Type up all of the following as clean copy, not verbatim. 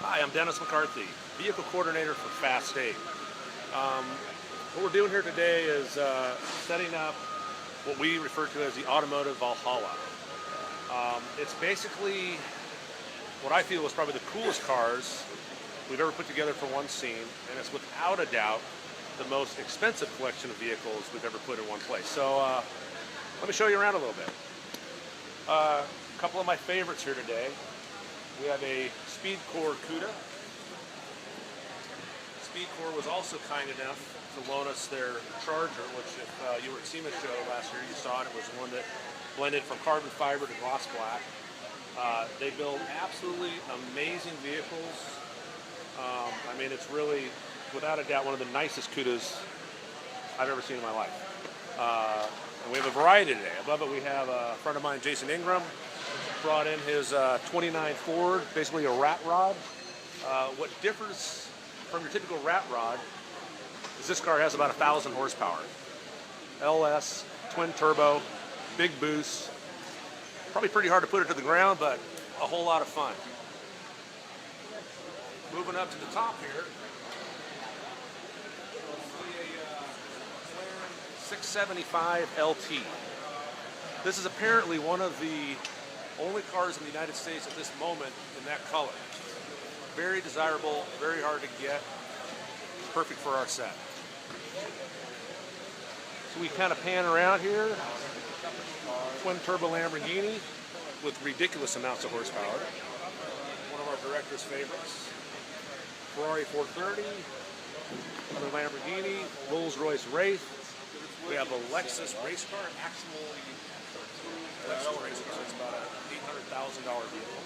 Hi, I'm Dennis McCarthy, Vehicle Coordinator for Fast 8. What we're doing here today is setting up what we refer to as the Automotive Valhalla. It's basically what I feel is probably the coolest cars we've ever put together for one scene, and it's without a doubt the most expensive collection of vehicles we've ever put in one place. So let me show you around a little bit. A couple of my favorites here today. We have a Speedcore Cuda. Speedcore was also kind enough to loan us their Charger, which if you were at SEMA show last year, you saw it. It was one that blended from carbon fiber to gloss black. They build absolutely amazing vehicles. I mean, it's really, without a doubt, one of the nicest Cudas I've ever seen in my life. And we have a variety today. Above it, we have a friend of mine, Jason Ingram, brought in his 29 Ford, basically a rat rod. What differs from your typical rat rod is this car has about 1,000 horsepower. LS, twin turbo, big boost. Probably pretty hard to put it to the ground, but a whole lot of fun. Moving up to the top here, a 675 LT. This is apparently one of the only cars in the United States at this moment in that color. Very desirable, very hard to get. Perfect for our set. So we kind of pan around here. Twin turbo Lamborghini with ridiculous amounts of horsepower. One of our director's favorites. Ferrari 430, another Lamborghini, Rolls-Royce Wraith. We have a Lexus race car, actually Lexus race car. It's about an $800,000 vehicle.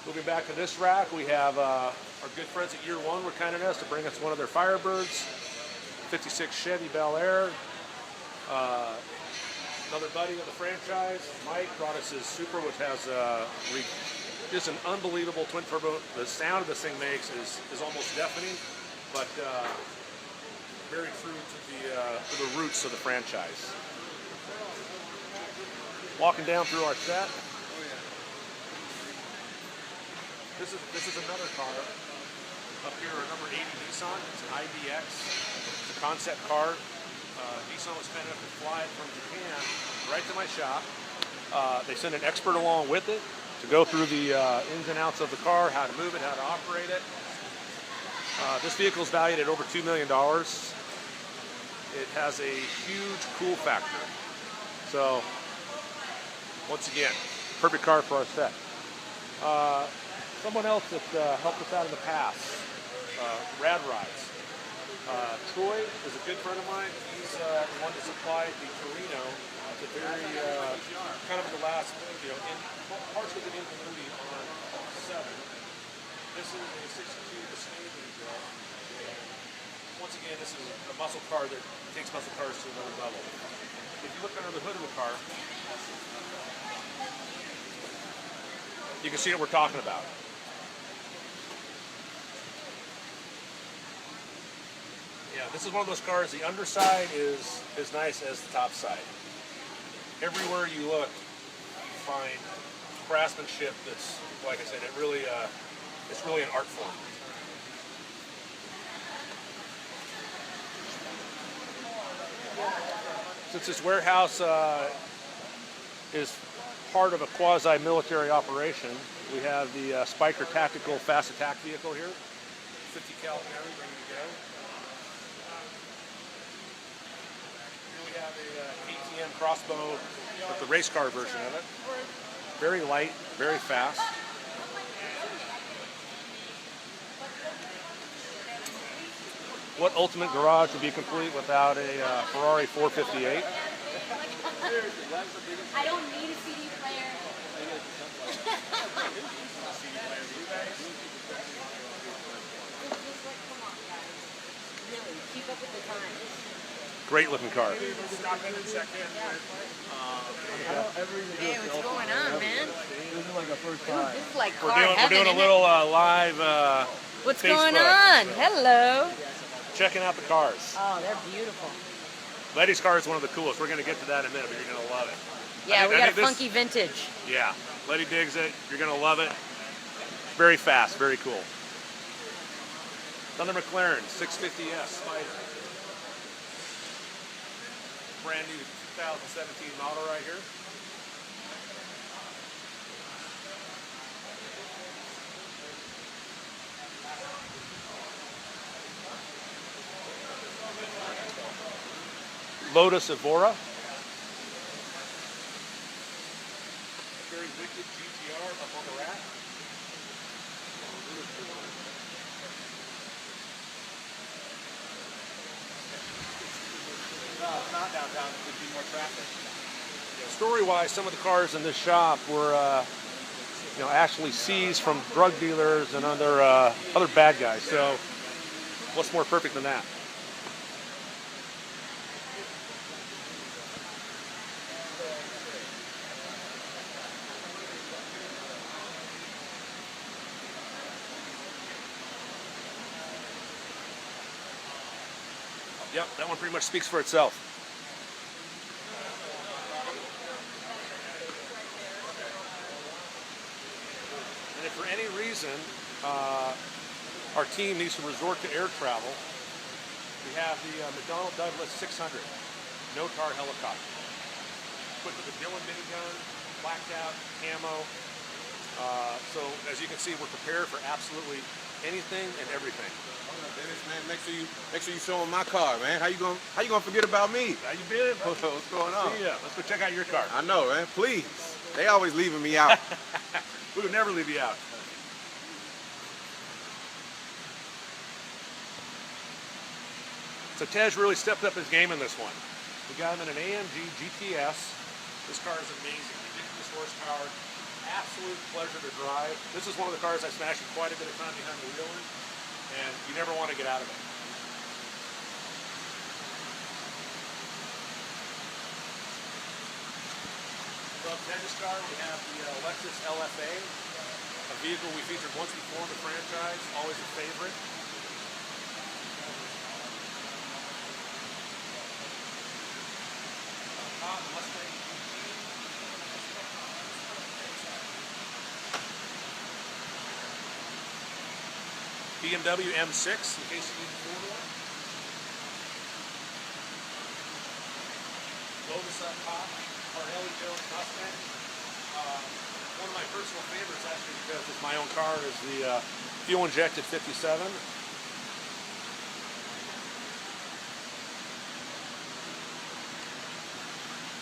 Moving back to this rack, we have our good friends at Year One were kind enough to bring us one of their Firebirds, 56 Chevy Bel Air. Another buddy of the franchise, Mike, brought us his Supra, which has just an unbelievable twin turbo. The sound this thing makes is almost deafening, but very true to the roots of the franchise. Walking down through our set. This is another car up here, a number 80 Nissan. It's an IDX. It's a concept car. Nissan was kind enough to fly it from Japan right to my shop. They sent an expert along with it to go through the ins and outs of the car, how to move it, how to operate it. This vehicle is valued at over $2 million. It has a huge cool factor. So, once again, perfect car for our set. Someone else that helped us out in the past, Rad Rides. Troy is a good friend of mine. He's the one that supplied the Torino at the very, kind of the last, parts of the ingenuity on 7. This is a 62 Discovery Drive. Once again, this is a muscle car that takes muscle cars to another level. If you look under the hood of the car, you can see what we're talking about. Yeah, this is one of those cars, the underside is as nice as the top side. Everywhere you look, you find craftsmanship that's, like I said, it's really an art form. Since this warehouse is part of a quasi-military operation, we have the Spiker Tactical Fast Attack vehicle here. 50 cal Harry ready to go. Here we have a KTM crossbow with the race car version of it. Very light, very fast. What ultimate garage would be complete without a Ferrari 458? I don't need a CD player. Come on, guys. Really, keep up with the times. Great looking car. Stop in and check in. Hey, what's going on, man? This is like a first Ooh, time. this is like We're car doing heaven, a isn't it? little live What's Facebook. going on? Hello. Checking out the cars. Oh, they're beautiful. Letty's car is one of the coolest. We're going to get to that in a minute, but you're going to love it. Yeah, we I got a think funky vintage. Yeah, Letty digs it. You're going to love it. Very fast, very cool. Another McLaren 650S Spider. Brand new 2017 model right here. Lotus Evora. Very wicked GTR up on the rack. It's not downtown. There'd be more traffic. Story-wise, some of the cars in this shop were, actually seized from drug dealers and other bad guys. So, what's more perfect than that? Yep, that one pretty much speaks for itself. And if for any reason our team needs to resort to air travel, we have the McDonnell Douglas 600 no-tar helicopter. Equipped with a Dillon minigun, blacked out, camo. So as you can see, we're prepared for absolutely anything and everything. Dennis, man, make sure you show them my car, man. How you gonna forget about me? How you been? What's going on? See ya. Let's go check out your car. I know, man. Please. They always leaving me out. We would never leave you out. So Tej really stepped up his game in this one. We got him in an AMG GTS. This car is amazing. Ridiculous horsepower. Absolute pleasure to drive. This is one of the cars I smashed quite a bit of time behind the wheel in, and you never want to get out of it. From Tej's car, we have the Lexus LFA, a vehicle we featured once before in the franchise, always a favorite. Mustang BMW M6, in case you need a four-door. Lotus up top, Harley Jones Mustang. One of my personal favorites, actually, because it's my own car, is the fuel-injected 57.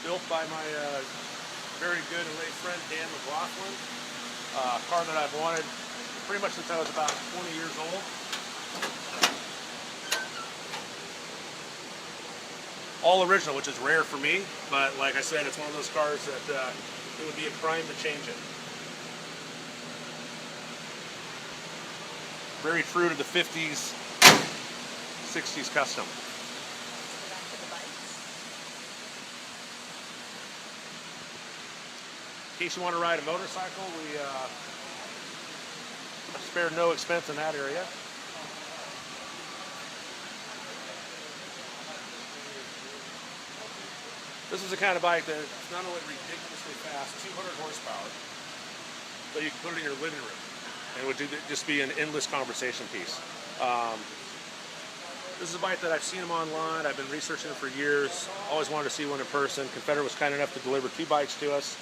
Built by my very good and late friend Dan McLaughlin. A car that I've wanted pretty much since I was about 20 years old. All original, which is rare for me, but like I said, it's one of those cars that it would be a crime to change it. Very true to the 50s, 60s custom. Back to the bikes. In case you want to ride a motorcycle, we spared no expense in that area. This is the kind of bike that's not only ridiculously fast, 200 horsepower, but you can put it in your living room and it would just be an endless conversation piece. This is a bike that I've seen them online. I've been researching it for years. Always wanted to see one in person. Confederate was kind enough to deliver 2 bikes to us.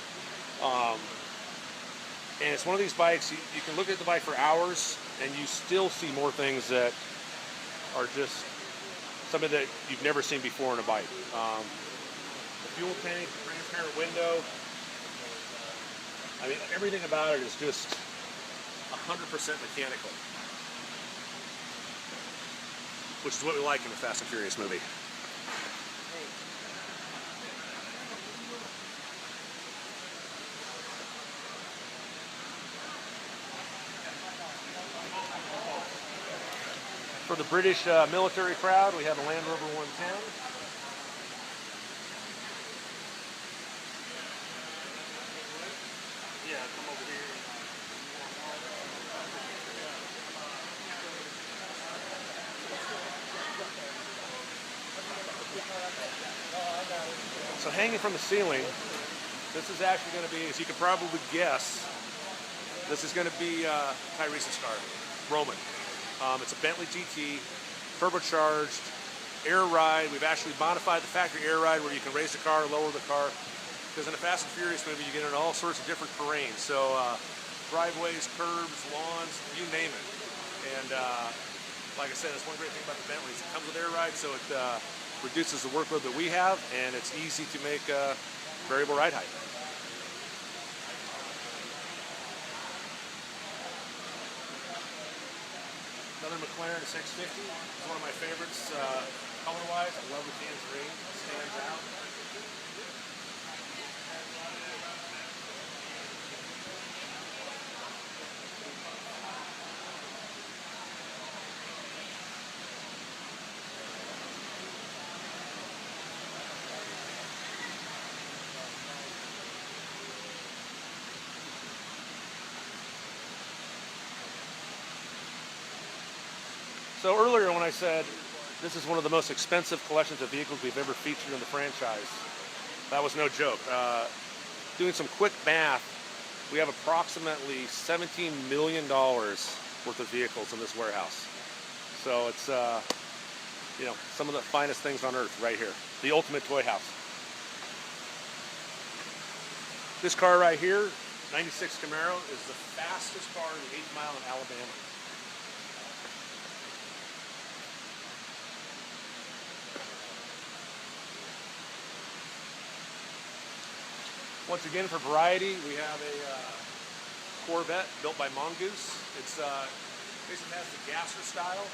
And it's one of these bikes, you can look at the bike for hours and you still see more things that are just something that you've never seen before in a bike. The fuel tank, the transparent window, I mean, everything about it is just 100% mechanical, which is what we like in the Fast and Furious movie. For the British military crowd, we have a Land Rover 110. Yeah, come over here. So hanging from the ceiling, this is actually going to be, as you can probably guess, This is going to be Tyrese's car, Roman. It's a Bentley GT, turbocharged, air ride. We've actually modified the factory air ride where you can raise the car, lower the car. Because in a Fast and Furious movie, you get into all sorts of different terrains. So driveways, curbs, lawns, you name it. And like I said, that's one great thing about the Bentleys. It comes with air ride, so it reduces the workload that we have, and it's easy to make variable ride height. Another McLaren 650. It's one of my favorites color-wise. I love the tangerine. It stands out. So earlier when I said this is one of the most expensive collections of vehicles we've ever featured in the franchise, that was no joke. Doing some quick math, we have approximately $17 million worth of vehicles in this warehouse. So it's some of the finest things on earth right here. The ultimate toy house. This car right here, 96 Camaro, is the fastest car in the 8th mile in Alabama. Once again, for variety, we have a Corvette built by Mongoose. It's basically has the gasser style.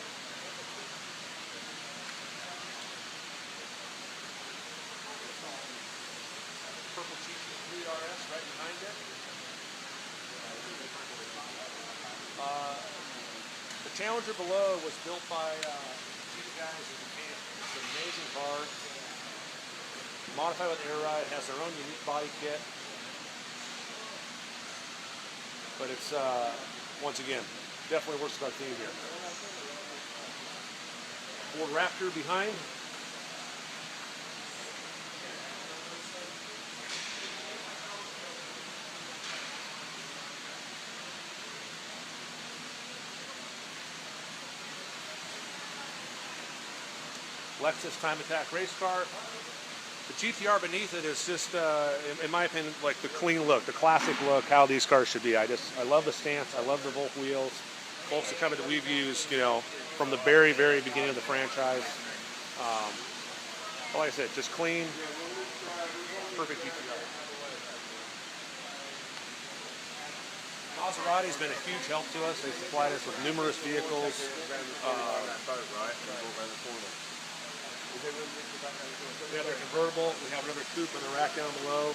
Purple GT3 RS right behind it. The Challenger below was built by these guys in Japan. It's an amazing car. Modified with air ride, has their own unique body kit. But it's, once again, definitely works with our theme here. Ford Raptor behind. Lexus Time Attack race car. The GTR beneath it is just, in my opinion, like the clean look, the classic look, how these cars should be. I love the stance. I love the Volk wheels. Volk's the company that we've used, from the very, very beginning of the franchise. Like I said, just clean, perfect GTR. Maserati's been a huge help to us. They supplied us with numerous vehicles. We have their convertible. We have another coupe in the rack down below.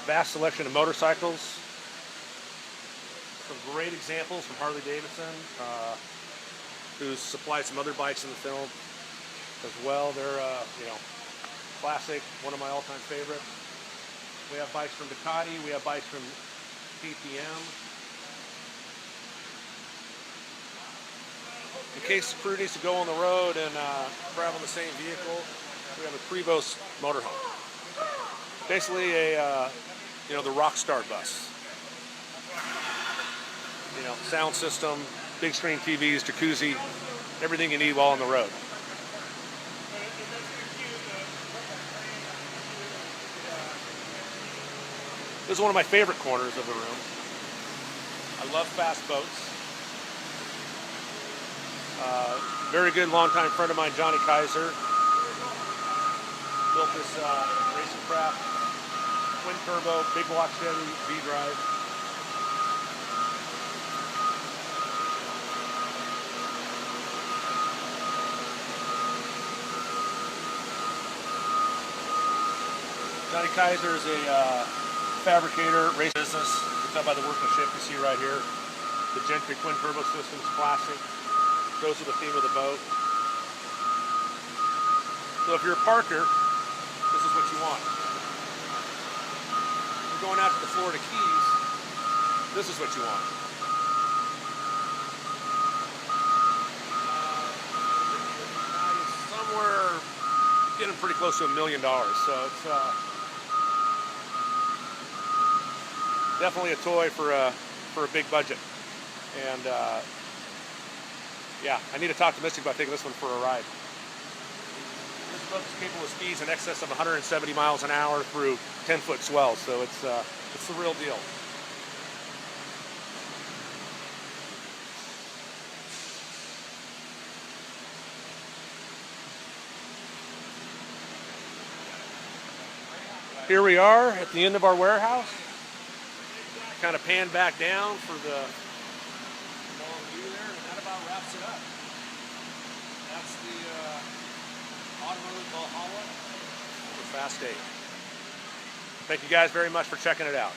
Vast selection of motorcycles. Some great examples from Harley Davidson, who's supplied some other bikes in the film as well. They're, classic, one of my all-time favorites. We have bikes from Ducati. We have bikes from KTM. In case the crew needs to go on the road and travel in the same vehicle, we have a Prevost motorhome. Basically the Rockstar bus. Sound system, big screen TVs, jacuzzi, everything you need while on the road. This is one of my favorite corners of the room. I love fast boats. Very good longtime friend of mine, Johnny Kaiser, built this racing craft, twin turbo, big block Chevy V-drive. Johnny Kaiser is a fabricator, race business. You can tell by the workmanship you see right here. The Gentry twin turbo system is classic. Goes with the theme of the boat. So if you're a parker, this is what you want. If you're going out to the Florida Keys, this is what you want. Somewhere getting pretty close to $1 million. So it's definitely a toy for a big budget. And yeah, I need to talk to Mystic about taking this one for a ride. This boat is capable of speeds in excess of 170 miles an hour through 10-foot swells. So it's the real deal. Here we are at the end of our warehouse. Kind of pan back down for the long view there, and that about wraps it up. That's the Automotive Valhalla, the Fast 8. Thank you guys very much for checking it out.